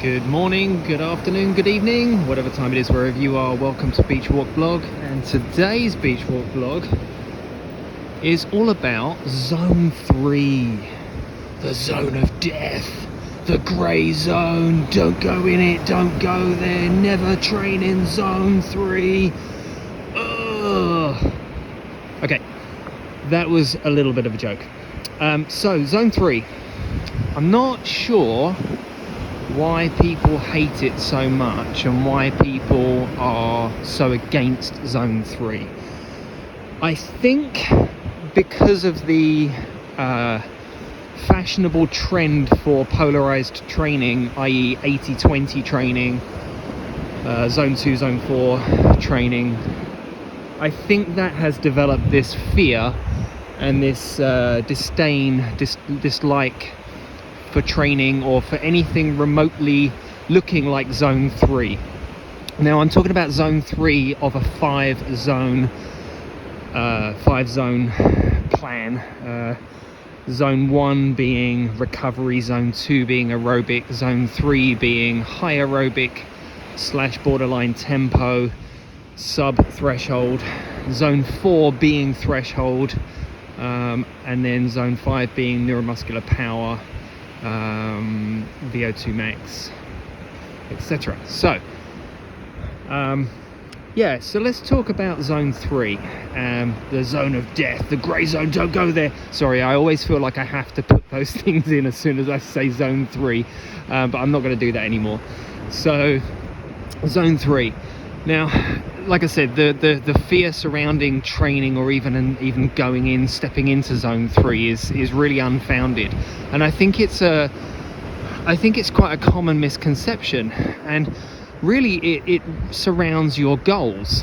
Good morning, good afternoon, good evening, whatever time it is wherever you are. Welcome to Beach Walk Blog, and today's Beach Walk Blog is all about Zone 3, the zone of death, the grey zone. Don't go in it, don't go there, never train in Zone 3. Ugh. Okay, that was a little bit of a joke. So Zone 3, I'm not sure why people hate it so much and why people are so against Zone 3. I think because of the fashionable trend for polarized training, i.e. 80-20 training, Zone 2, Zone 4 training. I think that has developed this fear and this dislike for training or for anything remotely looking like Zone 3. Now I'm talking about Zone 3 of a five zone plan. Zone 1 being recovery, Zone 2 being aerobic, Zone 3 being high aerobic / borderline tempo, sub-threshold, Zone 4 being threshold, and then Zone 5 being neuromuscular power, VO2 max, etc. So so let's talk about Zone 3, the zone of death, the grey zone. Don't go there. Sorry, I always feel like I have to put those things in as soon as I say Zone 3, but I'm not going to do that anymore. So Zone 3. Now, like I said, the fear surrounding training or even going in, stepping into Zone 3 is really unfounded, and I think it's quite a common misconception, and really it surrounds your goals.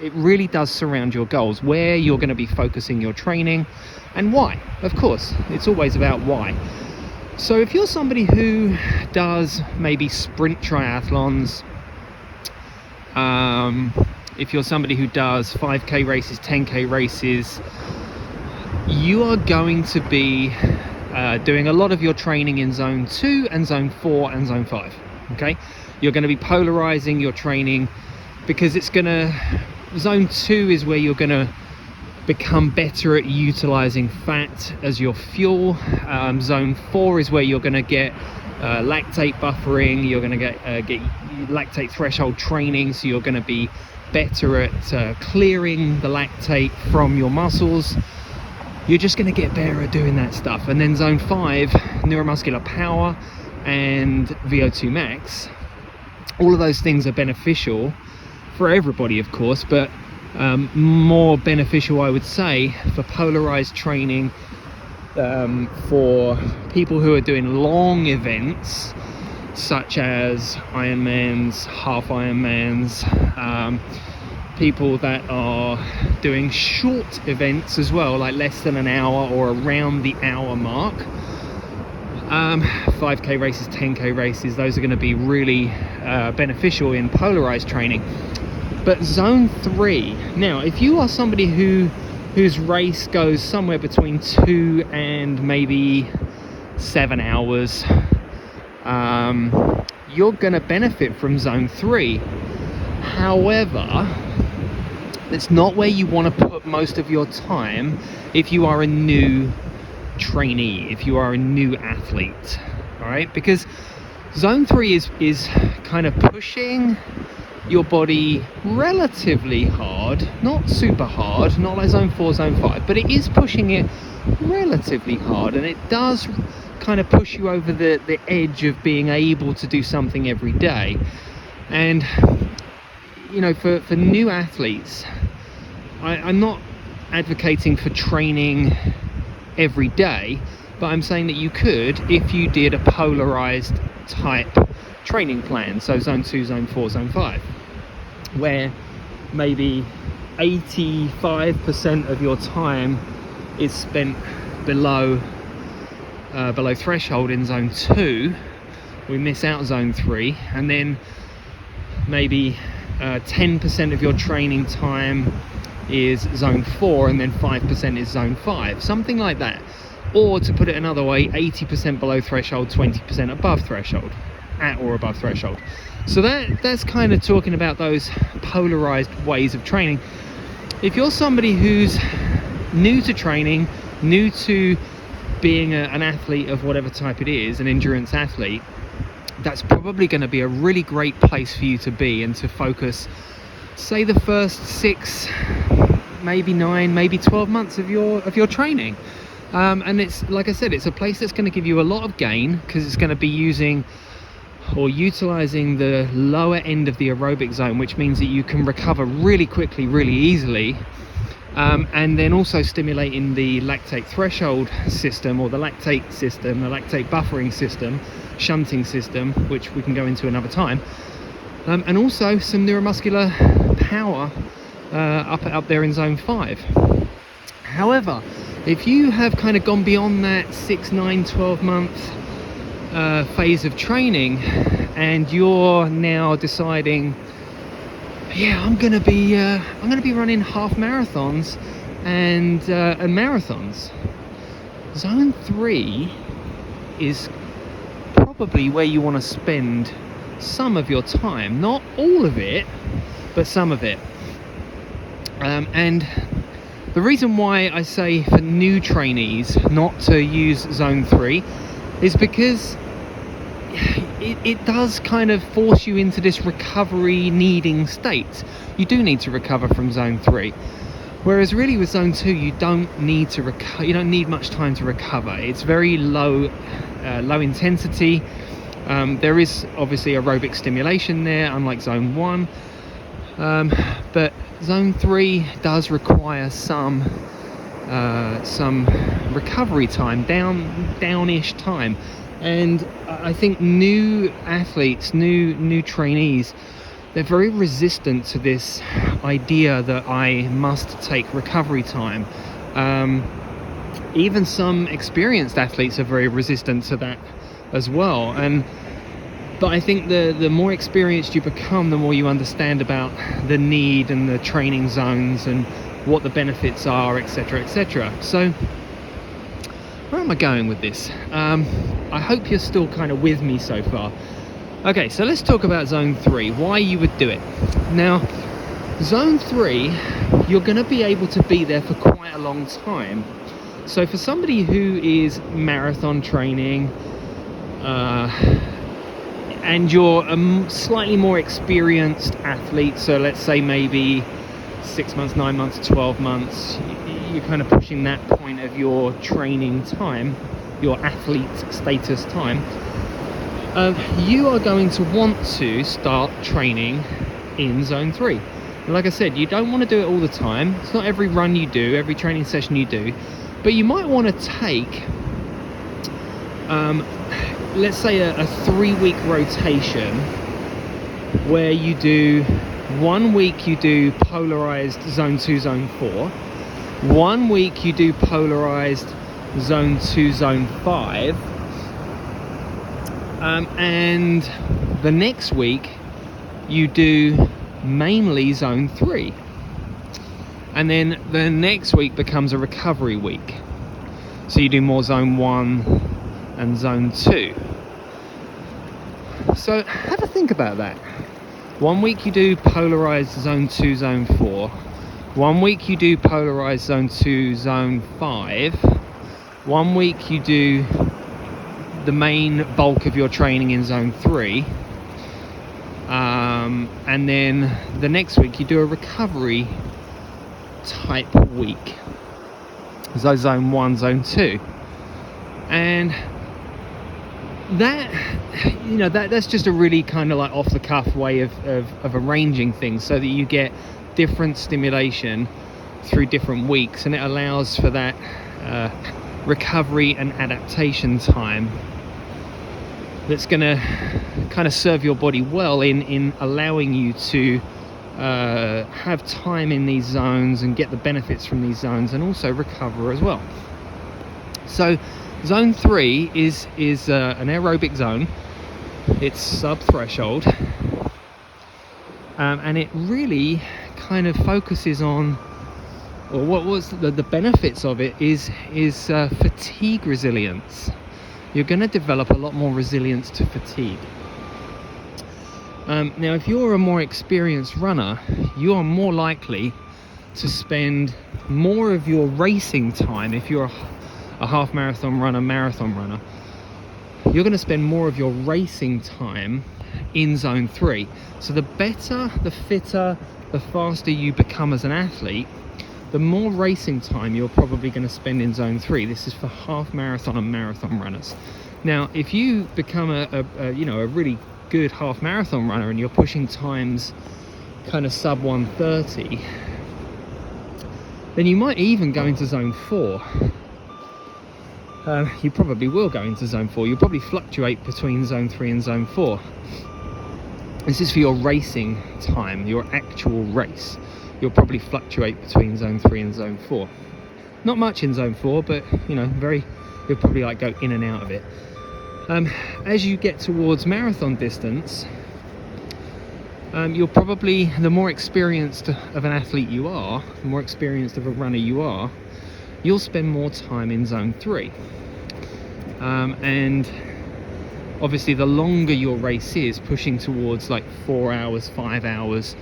It really does surround your goals, where you're going to be focusing your training and why. Of course, it's always about why. So if you're somebody who does maybe sprint triathlons, if you're somebody who does 5k races, 10k races, you are going to be doing a lot of your training in Zone 2 and Zone 4 and Zone 5. Okay, you're going to be polarizing your training because Zone 2 is where you're going to become better at utilizing fat as your fuel. Zone 4 is where you're going to get lactate buffering, you're going to get lactate threshold training, so you're going to be better at clearing the lactate from your muscles. You're just going to get better at doing that stuff. And then Zone 5, neuromuscular power and VO2 max, all of those things are beneficial for everybody, of course, but more beneficial, I would say, for polarized training, for people who are doing long events such as Ironmans, half Ironmans, people that are doing short events as well, like less than an hour or around the hour mark. 5k races, 10k races, those are going to be really beneficial in polarized training. But Zone 3, now if you are somebody whose race goes somewhere between 2 and maybe 7 hours, you're going to benefit from Zone 3. However, that's not where you want to put most of your time if you are a new trainee, if you are a new athlete. All right, because Zone 3 is kind of pushing your body relatively hard, not super hard, not like Zone 4, Zone 5, but it is pushing it relatively hard, and it does kind of push you over the edge of being able to do something every day. And you know, for new athletes, I'm not advocating for training every day, but I'm saying that you could if you did a polarized type training plan, so Zone 2, Zone 4, Zone 5, where maybe 85% of your time is spent below threshold in Zone 2. We miss out Zone 3, and then maybe 10% of your training time is Zone 4, and then 5% is Zone 5, something like that. Or to put it another way, 80% below threshold, 20% above threshold. at or above threshold. So that's kind of talking about those polarized ways of training. If you're somebody who's new to training, new to being an athlete of whatever type it is, an endurance athlete, that's probably going to be a really great place for you to be and to focus, say, the first 6, maybe 9, maybe 12 months of your training. And it's, like I said, it's a place that's going to give you a lot of gain, because it's going to be using or utilizing the lower end of the aerobic zone, which means that you can recover really quickly, really easily, and then also stimulating the lactate threshold system, or the lactate system, the lactate buffering system, shunting system, which we can go into another time, and also some neuromuscular power up there in zone 5. However, if you have kind of gone beyond that 6, 9, 12 month phase of training, and you're now deciding, yeah, I'm gonna be running half marathons and marathons, zone 3 is probably where you want to spend some of your time. Not all of it, but some of it. And the reason why I say for new trainees not to use zone 3 is because it does kind of force you into this recovery needing state. You do need to recover from zone 3, whereas really with zone 2 you don't need to recover. You don't need much time to recover. It's very low intensity. There is obviously aerobic stimulation there, unlike zone 1, but zone 3 does require some recovery time, downish time. And I think new athletes, new trainees, they're very resistant to this idea that I must take recovery time. Even some experienced athletes are very resistant to that as well. But I think the more experienced you become, the more you understand about the need and the training zones and what the benefits are, etc., etc. So where am I going with this? I hope you're still kind of with me so far. Okay, so let's talk about zone 3, why you would do it. Now, zone 3, you're going to be able to be there for quite a long time. So for somebody who is marathon training, and you're a slightly more experienced athlete, so let's say maybe 6 months, 9 months, 12 months, you're kind of pushing that point of your training time, your athlete status time, you are going to want to start training in zone 3. And like I said, you don't want to do it all the time. It's not every run you do, every training session you do, but you might want to take let's say a 3-week rotation where you do 1 week you do polarized zone 2, zone 4, 1 week you do polarized zone 2, zone 5, and the next week you do mainly zone 3, and then the next week becomes a recovery week, so you do more zone 1 and zone 2. So have a think about that. 1 week you do polarized zone 2, zone 4, 1 week you do polarized zone 2, zone 5, 1 week you do the main bulk of your training in zone 3, and then the next week you do a recovery type week, so zone 1, zone 2. And that's just a really kind of like off the cuff way of arranging things so that you get different stimulation through different weeks, and it allows for that recovery and adaptation time that's going to kind of serve your body well in allowing you to have time in these zones and get the benefits from these zones, and also recover as well. So zone 3 is an aerobic zone. It's sub-threshold, and it really kind of focuses on, or what was the benefits of it is fatigue resilience. You're going to develop a lot more resilience to fatigue. Now, if you're a more experienced runner, you are more likely to spend more of your racing time. If you're a half marathon runner, marathon runner, you're going to spend more of your racing time in zone 3. So the better, the fitter, the faster you become as an athlete, the more racing time you're probably going to spend in zone 3. This is for half marathon and marathon runners. Now, if you become a really good half marathon runner and you're pushing times kind of sub 1:30, then you might even go into zone 4. You probably will go into zone 4. You'll probably fluctuate between zone 3 and zone 4. This is for your racing time, your actual race. You'll probably fluctuate between zone 3 and zone 4. Not much in zone 4, but you'll probably like go in and out of it. As you get towards marathon distance, you're probably, the more experienced of an athlete you are, the more experienced of a runner you are, you'll spend more time in zone 3. And obviously the longer your race is, pushing towards like 4 hours, 5 hours,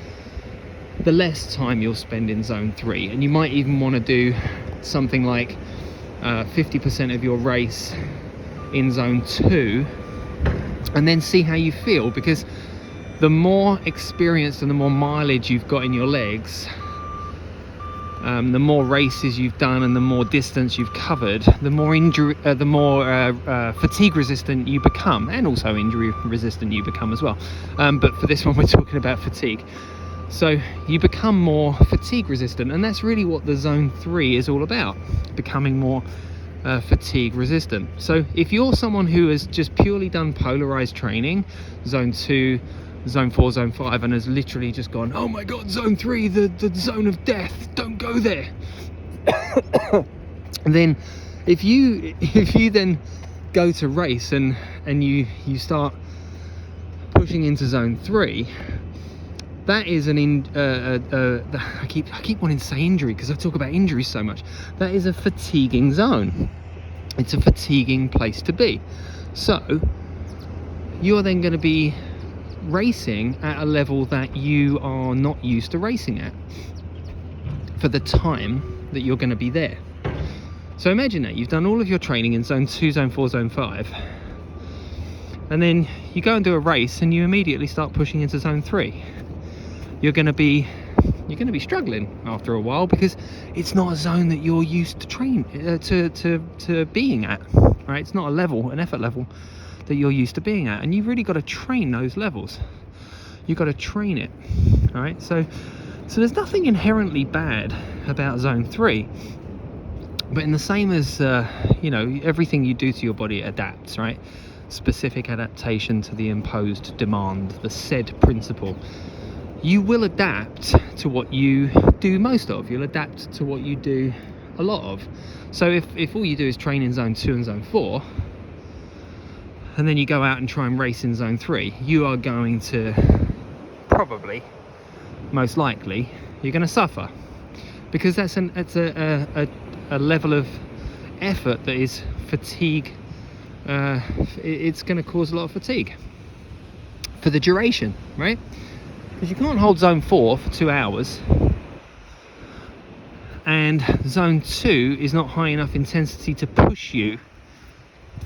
the less time you'll spend in zone 3. And you might even want to do something like 50% of your race in zone 2, and then see how you feel, because the more experience and the more mileage you've got in your legs, the more races you've done and the more distance you've covered, the more fatigue resistant you become, and also injury resistant you become as well. But for this one, we're talking about fatigue. So you become more fatigue resistant, and that's really what the zone 3 is all about, becoming more fatigue resistant. So if you're someone who has just purely done polarized training, zone 2, zone 4, zone 5, and has literally just gone, oh my god, zone 3, the zone of death, don't go there. And then if you then go to race and you start pushing into zone 3, that is I keep wanting to say injury because I talk about injuries so much. That is a fatiguing zone. It's a fatiguing place to be. So you're then going to be racing at a level that you are not used to racing at for the time that you're going to be there. So imagine that you've done all of your training in zone 2, zone 4, zone 5, and then you go and do a race and you immediately start pushing into zone 3. You're going to be struggling after a while, because it's not a zone that you're used to to being at, right? It's not an effort level that you're used to being at, and you've really got to train those levels. You've got to train it, all right? So there's nothing inherently bad about zone 3, but in the same as everything you do to your body adapts, right? Specific adaptation to the imposed demand, the SAID principle. You will adapt to what you do most of. You'll adapt to what you do a lot of. So if all you do is train in zone 2 and zone 4, and then you go out and try and race in zone 3, you are going to probably, most likely, you're going to suffer, because that's a level of effort that is fatigue. It's going to cause a lot of fatigue for the duration, right? Because you can't hold zone 4 for 2 hours, and zone 2 is not high enough intensity to push you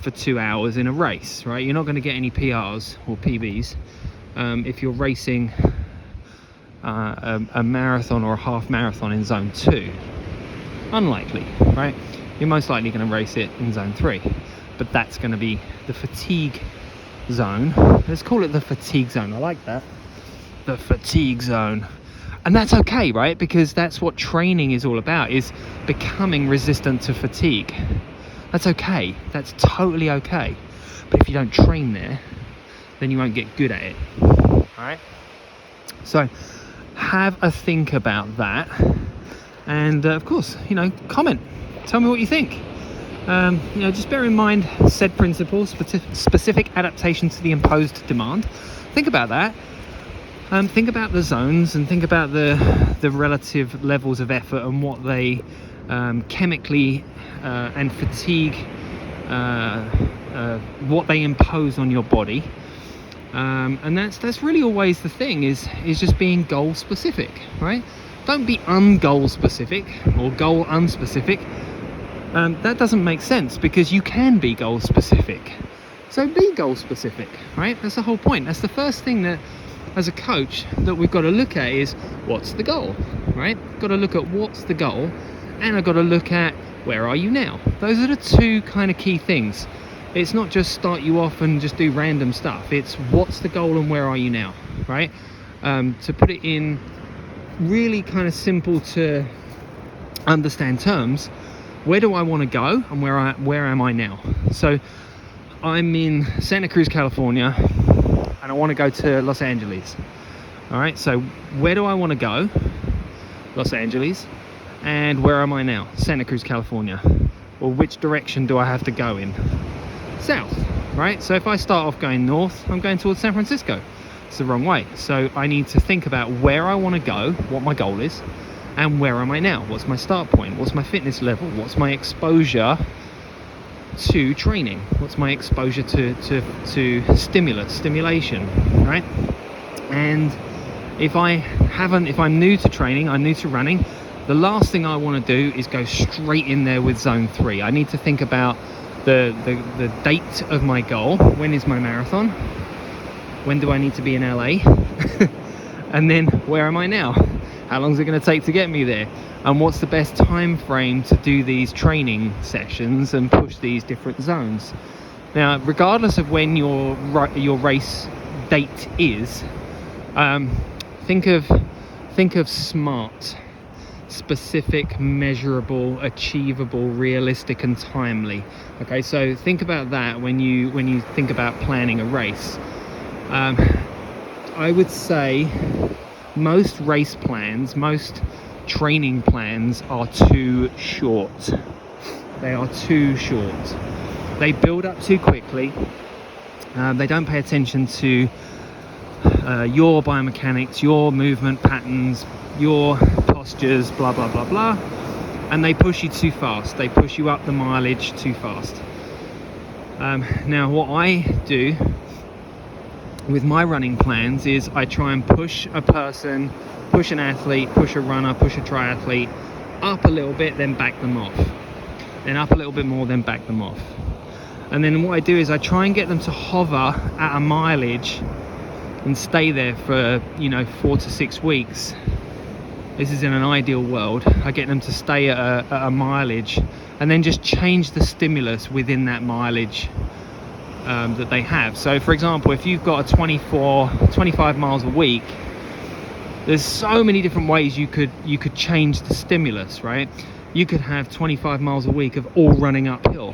for 2 hours in a race, right? You're not going to get any PRs or PBs if you're racing a marathon or a half marathon in zone 2. Unlikely, right? You're most likely going to race it in zone 3, but that's going to be the fatigue zone. Let's call it the fatigue zone. I like that. The fatigue zone. And that's okay, right? Because that's what training is all about, is becoming resistant to fatigue. That's okay. That's totally okay. But if you don't train there, then you won't get good at it. All right? So have a think about that. And of course, comment. Tell me what you think. Just bear in mind SAID principles, specific adaptation to the imposed demand. Think about that. Think about the zones, and think about the relative levels of effort and what they chemically and fatigue, what they impose on your body. And that's really always the thing, is just being goal specific, right? Don't be ungoal specific or goal unspecific. That doesn't make sense, because you can be goal specific. So be goal specific, right? That's the whole point. That's the first thing that, as a coach, that we've got to look at is, what's the goal, right? Got to look at what's the goal, and I've got to look at, where are you now? Those are the two kind of key things. It's not just start you off and just do random stuff. It's what's the goal and where are you now, right? To put it in really kind of simple to understand terms, where do I want to go and where am I now? So I'm in Santa Cruz, California, and I want to go to Los Angeles. All right, so where do I want to go? Los Angeles. And where am I now? Santa Cruz, California. Well, which direction do I have to go in? South, right? So if I start off going north, I'm going towards San Francisco. It's the wrong way. So I need to think about where I want to go, what my goal is, and where am I now? What's my start point? What's my fitness level? What's my exposure to training? What's my exposure to stimulation, right? And if I'm new to training, I'm new to running, the last thing I want to do is go straight in there with zone 3. I need to think about the date of my goal. When is my marathon? When do I need to be in LA? And then where am I now? How long is it going to take to get me there? And what's the best time frame to do these training sessions and push these different zones? Now, regardless of when your race date is, think of SMART: specific, measurable, achievable, realistic, and timely. Okay, so think about that when you think about planning a race. I would say most race plans, most training plans are too short. They are too short. They build up too quickly. They don't pay attention to your biomechanics, your movement patterns, your postures, blah blah blah blah, and they push you too fast. They push you up the mileage too fast. Now what I do with my running plans is I try and push a person, push an athlete, push a runner, push a triathlete up a little bit, then back them off, then up a little bit more, then back them off. And then what I do is I try and get them to hover at a mileage and stay there for 4 to 6 weeks. This is in an ideal world. I get them to stay at a mileage and then just change the stimulus within that mileage that they have. So for example, if you've got a 25 miles a week, there's so many different ways you could change the stimulus, right? You could have 25 miles a week of all running uphill.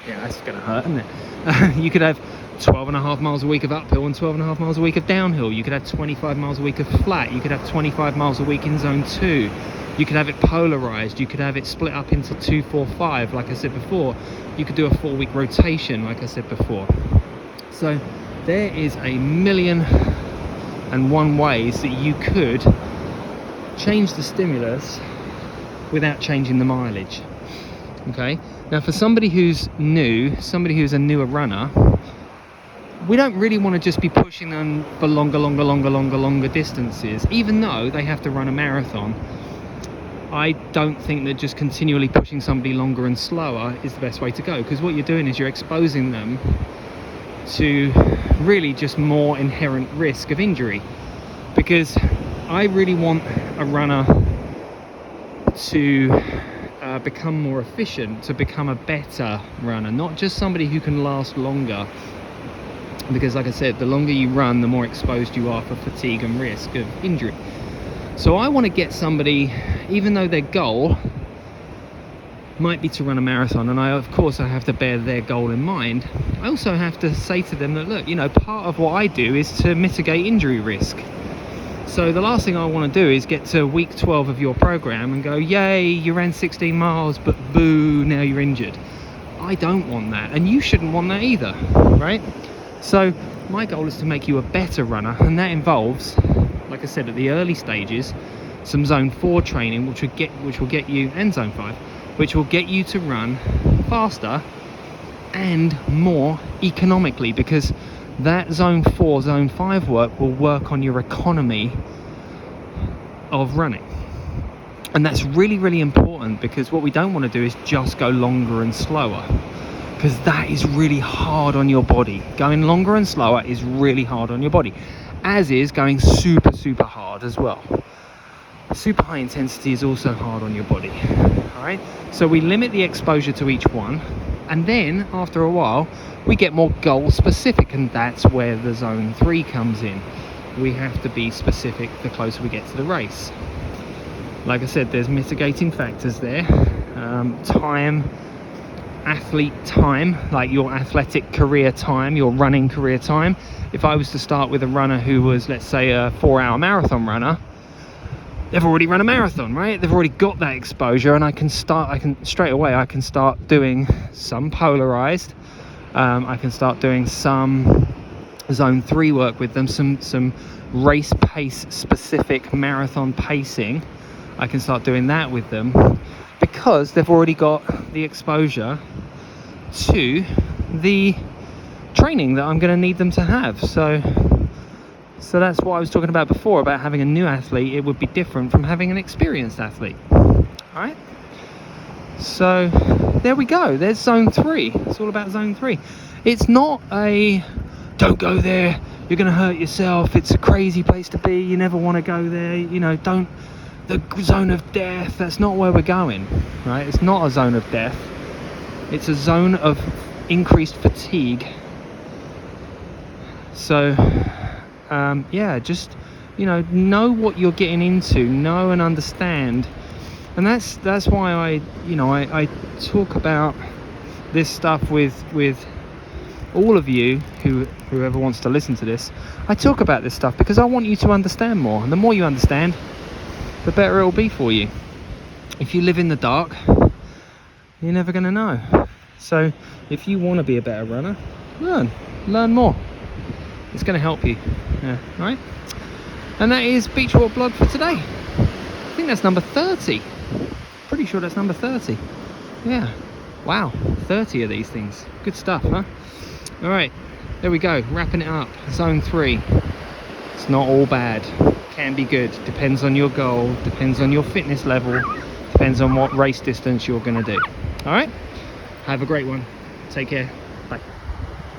Yeah, that's gonna hurt, isn't it? You could have 12.5 miles a week of uphill and 12.5 miles a week of downhill. You could have 25 miles a week of flat. You could have 25 miles a week in zone 2. You could have it polarized. You could have it split up into 2, 4, 5, like I said before. You could do a 4-week rotation, like I said before. So there is a million and one ways that you could change the stimulus without changing the mileage. Okay, now for somebody who's new, somebody who's a newer runner, we don't really want to just be pushing them for longer distances, even though they have to run a marathon. I don't think that just continually pushing somebody longer and slower is the best way to go, because what you're doing is you're exposing them to really just more inherent risk of injury. Because I really want a runner to become more efficient, to become a better runner, not just somebody who can last longer. Because like I said, the longer you run, the more exposed you are for fatigue and risk of injury. So I want to get somebody, even though their goal might be to run a marathon, and of course I have to bear their goal in mind, I also have to say to them that, look, part of what I do is to mitigate injury risk. So the last thing I want to do is get to week 12 of your program and go, yay, you ran 16 miles, but boo, now you're injured. I don't want that, and you shouldn't want that either, right? So my goal is to make you a better runner, and that involves, like I said, at the early stages, some zone 4 training, which will get you, and zone 5, which will get you to run faster and more economically, because that zone 4, zone 5 work will work on your economy of running. And that's really, really important, because what we don't want to do is just go longer and slower, because that is really hard on your body. Going longer and slower is really hard on your body, as is going super, super hard as well. Super high intensity is also hard on your body. All right, so we limit the exposure to each one, and then after a while we get more goal specific, and that's where the zone 3 comes in. We have to be specific the closer we get to the race. Like I said, there's mitigating factors there. Time, athlete time, like your athletic career time, your running career time. If I was to start with a runner who was, let's say, a 4-hour marathon runner, they've already run a marathon, right? They've already got that exposure, and I can straight away start doing some polarized. I can start doing some zone 3 work with them, some race pace specific marathon pacing. I can start doing that with them, because they've already got the exposure to the training that I'm going to need them to have. So that's what I was talking about before, about having a new athlete. It would be different from having an experienced athlete. All right, so there we go. There's zone 3. It's all about zone 3. It's not a don't go there, you're going to hurt yourself, it's a crazy place to be, you never want to go there, you know, don't, the zone of death. That's not where we're going, right? It's not a zone of death. It's a zone of increased fatigue. So yeah, just, you know what you're getting into, know and understand. And that's why I talk about this stuff with all of you, whoever wants to listen to this. I talk about this stuff because I want you to understand more, and the more you understand, the better it will be for you. If you live in the dark, you're never going to know. So if you want to be a better runner, learn more. It's going to help you. Yeah, all right. And that is Beachwater Blog for today. I think that's number 30. Pretty sure that's number 30. Yeah. Wow. 30 of these things. Good stuff, huh? All right. There we go. Wrapping it up. Zone 3. It's not all bad. Can be good. Depends on your goal. Depends on your fitness level. Depends on what race distance you're going to do. All right. Have a great one. Take care.